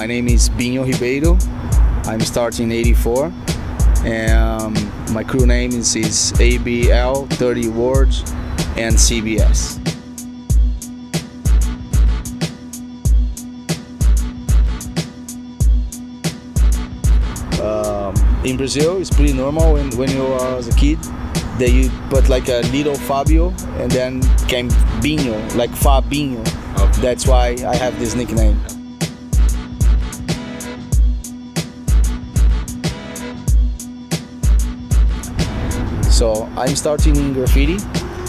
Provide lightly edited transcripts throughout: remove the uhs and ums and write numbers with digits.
My name is BINHO Ribeiro. I'm starting 84, and my crew name is ABL, 30 Words, and CBS. In Brazil, it's pretty normal when you are as a kid that you put like a little Fabio and then came BINHO, like Fabinho. Okay. That's why I have this nickname. So I'm starting in graffiti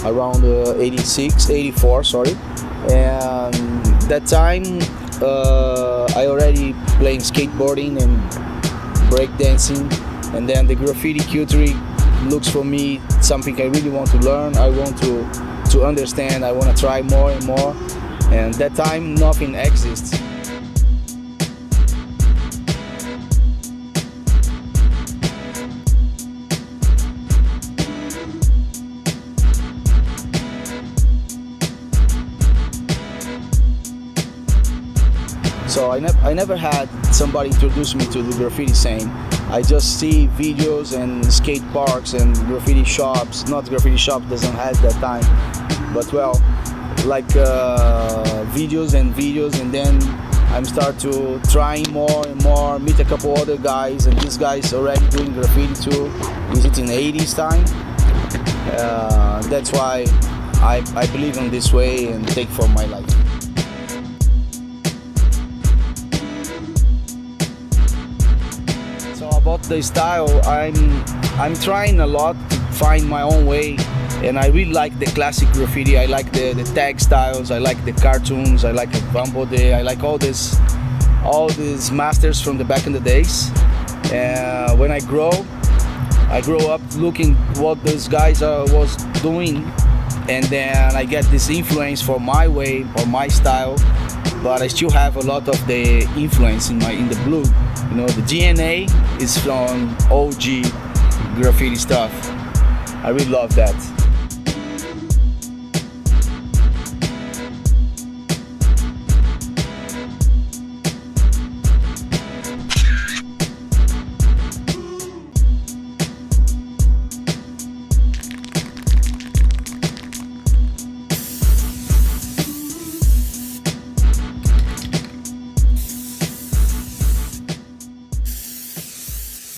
around 84, sorry. And that time I already playing skateboarding and breakdancing, and then the graffiti culture looks for me something I really want to learn. I want to understand. I want to try more and more. And that time nothing exists. So I never had somebody introduce me to the graffiti scene. I just see videos and skate parks and graffiti shops. Not graffiti shop doesn't have that time, but well, like videos, and then I'm start to trying more and more, meet a couple other guys, and these guys already doing graffiti too. Is it in the 80s time? That's why I believe in this way and take for my life. So about the style, I'm trying a lot to find my own way, and I really like the classic graffiti. I like the tag styles. I like the cartoons. I like the Vampo Day. I like all these masters from the back in the days. And when I grow up looking what those guys was doing, and then I get this influence for my way or my style. But I still have a lot of the influence in the blue. You know, the DNA is from OG graffiti stuff. I really love that.